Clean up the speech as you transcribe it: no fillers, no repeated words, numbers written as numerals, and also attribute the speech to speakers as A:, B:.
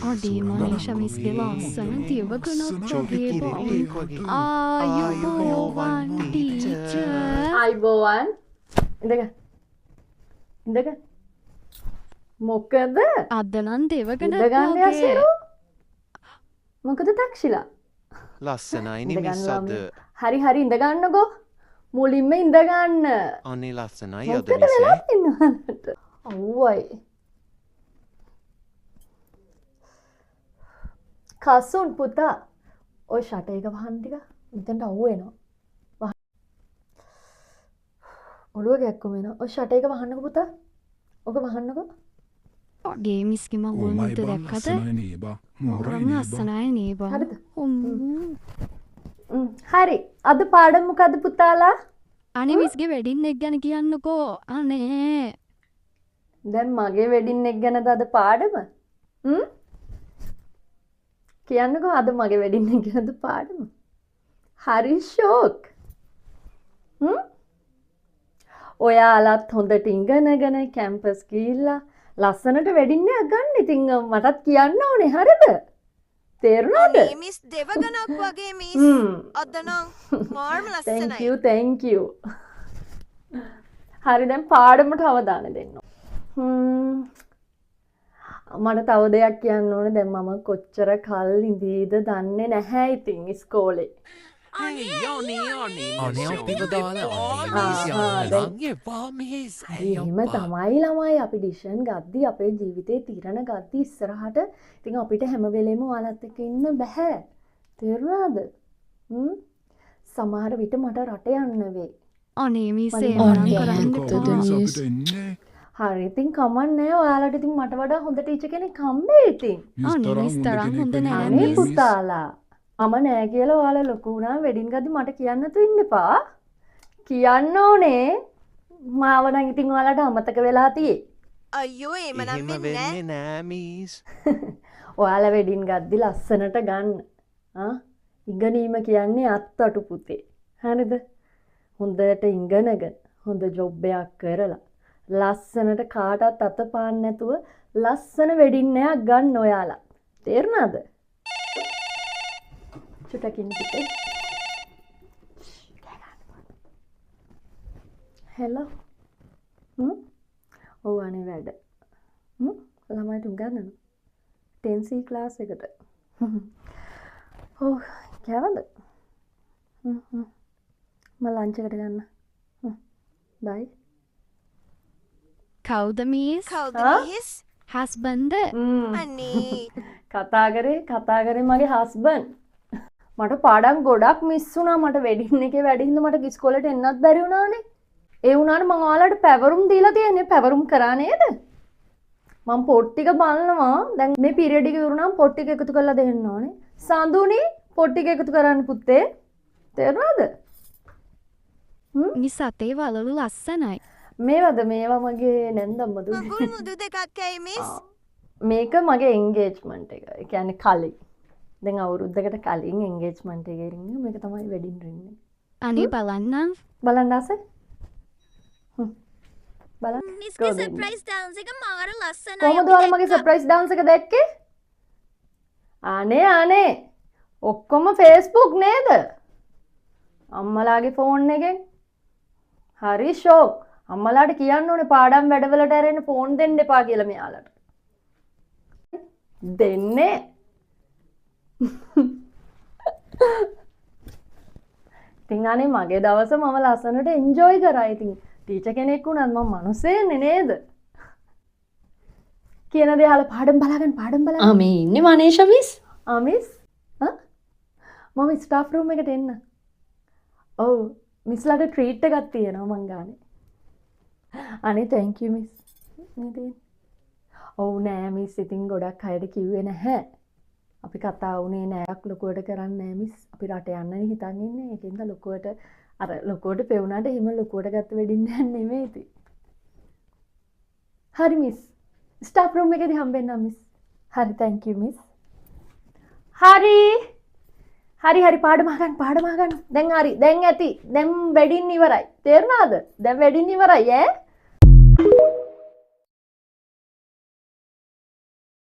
A: අඩේ මනීෂා මිස්ගේ ලස්සන තියවකනොත් වගේ බං. ආයුබෝවන් ටීචර්.
B: ආයුබෝවන්. ඉඳග. මොකද?
A: අද නම් දෙවකනත්
B: ඉඳ ගන්න
A: වගේ.
B: යසරු. මොකද තක්ෂිලා?
C: ලස්සනයිනේ මිස් අද.
B: හරි හරි ඉඳ ගන්නකෝ. මුලින්ම ඉඳ ගන්න.
C: අනේ ලස්සනයි අද
B: මොකද
C: මිස්.
B: වෙලා ඉන්නවලට? ඔව්වයි. කසුන් පුතා ඔය ෂට එක වහන්න ටික මෙතනට අවු වෙනවා. ඔළුව ගැක්කුම වෙනවා. ඔය ෂට එක වහන්නකෝ පුතා. ඔක වහන්නකෝ.
A: අඩේ මිස්ගේ මගුල් මුද්ද දැක්කද? මම ලස්සනයි නේ බං.
B: හරිද?
A: හ්ම්.
B: හරි. අද පාඩම මොකද්ද පුතාලා?
A: අනේ මිස්ගේ වෙඩින් එක ගැන කියන්නකෝ. අනේ.
B: දැන් මගේ වෙඩින් එක ගැනද අද පාඩම? කියන්නකෝ අද මගේ වෙඩින් එක ගැනද පාඩම? හරි ෂෝක්. ඔයාලත් හොඳට ඉගෙනගෙන කැම්පස් ගිහිල්ලා ලස්සනට වෙඩින් එක ගන්න. ඉතින් මටත් කියන්න ඕනේ හරිද? තේරුණාද?
D: අනේ මිස් දෙවගණක් වගේ මිස්. අද නම් මාර්ම ලස්සනයි.
B: thank you. හරි දැන් පාඩමට අවධානය දෙන්න. මට තව දෙයක් කියන්න ඕනේ. දැන් මම කොච්චර කල් ඉඳීද දන්නේ නැහැ ඉතින් ඉස්කෝලේ. එහෙම තමයි ළමයි අපි ඩිසිෂන් ගද්දි අපේ ජීවිතේ තීරණ ගද්දි ඉස්සරහට ඉතින් අපිට හැම වෙලේම ඔයාලත් එක්ක ඉන්න බෑ. තේරුණාද? සමහර විට මට රට යන්න වෙයි.
A: අනේ මිස් එහෙම කරන්න.
B: හරි ඉතින් කමන්නේ ඔයාලට ඉතින් මට වඩා හොඳ ටීචර් කෙනෙක් හම්බෙයි ඉතින්.
A: අනේ මිස් තරම් හොඳ නෑ
B: අනේ
A: මිස්.
B: පුතාලා. මම නෑ කියලා ඔයාලා ලොකු වුණා වෙඩින් ගද්දි මට කියන්න තු ඉන්න එපා. කියන්න ඕනේ. මාව නම් ඉතින් ඔයාලට අමතක වෙලා තියෙයි.
D: අයියෝ එහෙම නම්
C: එහෙම
D: වෙන්නේ
C: වෙන්නේ නෑ මිස්.
B: ඔයාලා වෙඩින් ගද්දි ලස්සනට ගන්න. ඉගෙනීම කියන්නේ අත්තටු පුතේ. හරිද? හොඳට ඉගෙනගෙන හොඳ ජොබ් එකක් කරලා ලස්සනට කාටවත් අත පාන්න නැතුව ලස්සන වෙඩින් එකක් ගන්න ඔයාලා. තේරුණාද? චුට්ටක් ඉන්න පුතේ. හෙලෝ. ඔව් අනේ වැඩ. ළමයිට උගන්වන්න. 10C ක්ලාස් එකට. ඔව් කෑවද? මම ලන්ච් එකට ගන්න. බයි.
A: කවුද මිස්?
D: කවුද මිස්?
A: හස්බන්ඩ්.
D: අනේ
B: කතා කරේ මගේ හස්බන්ඩ්. මට පාඩම් ගොඩක් මිස් වුණා. මට වෙඩින් එකේ වැඩ හින්දා මට ඉස්කෝලේට එන්නත් බැරි වුණානේ. ඒ වුණාට මම ඔයාලට පැවරුම් දීලා තියෙන්නේ. පැවරුම් කරා නේද? මම පොත් ටික බලනවා. දැන් මේ පීරියඩ් එක ඉවරුනම පොත් ටික එකතු කරලා දෙන්න ඕනේ. සඳුනි පොත් ටික එකතු කරන්න පුතේ. තේරුණාද?
A: මිස් අතේ වලලු ලස්සනයි.
B: මේවද මේවා මගේ නැන්දම්මද?
D: මගුල් මුදු දෙකක් ඇයි මිස්?
B: මේක මගේ එන්ගේජ්මන්ට් එක. ඒ කියන්නේ කලින්. දැන් අවුරුද්දකට කලින් එන්ගේජ්මන්ට් එකේ ඉන්නේ. මේක තමයි වෙඩින් රින් එක.
A: අනේ බලන්නම්.
B: බලන්න ආසයි. බලන්න.
D: මිස්ගේ සර්ප්‍රයිස් ඩාන්ස් එක මාර ලස්සනයි.
B: කොහොමද ඔයාලා මගේ සර්ප්‍රයිස් ඩාන්ස් එක දැක්කේ? අනේ ඔක්කොම Facebook නේද? අම්මලාගේ ෆෝන් එකෙන්. හරි ෂෝක්. අම්මලාට කියන්න ඕනේ පාඩම් වැඩවලට ඇරෙන්න ෆෝන් දෙන්න එපා කියලා මෙයාලට. දෙන්නේ. ඉතින් අනේ මගේ දවස මම ලස්සනට එන්ජොයි කරා. ඉතින් ටීචර් කෙනෙක් වුණත් මම මිනිස්සෙන්නේ නේද? කියන දේ අහලා පාඩම් බලාගන්න.
E: මේ ඉන්නේ මනේෂා මිස්.
B: මිස්? මම ස්ටාෆ් රූම් එකට එන්න. ඔව් මිස්ලාට ට්‍රීට් එකක් තියෙනවා මං ගානේ. අනේ thank you මිස්. නේද? ඔව් නෑ මිස් ඉතින් ගොඩක් අයට කිව්වේ නැහැ. අපි කතා වුණේ නෑ ලොකුවට කරන්නේ නෑ මිස්. අපි රට යන්නනේ හිතන් ඉන්නේ. ඒකෙන්ද ලොකුවට පෙවුනාට එහෙම ලොකුවට ගත්ත වෙඩින් නෑ නෙමෙයි ඉතින්. හරි මිස්. ස්ටාෆ් රූම් එකේදී හම්බෙන්නම් මිස්. හරි thank you මිස්. හරි පාඩම අහගන්න. දැන් හරි. දැන් ඇති. දැන් වෙඩින් ඉවරයි. තේරුණාද? දැන් වෙඩින් ඉවරයි ඈ.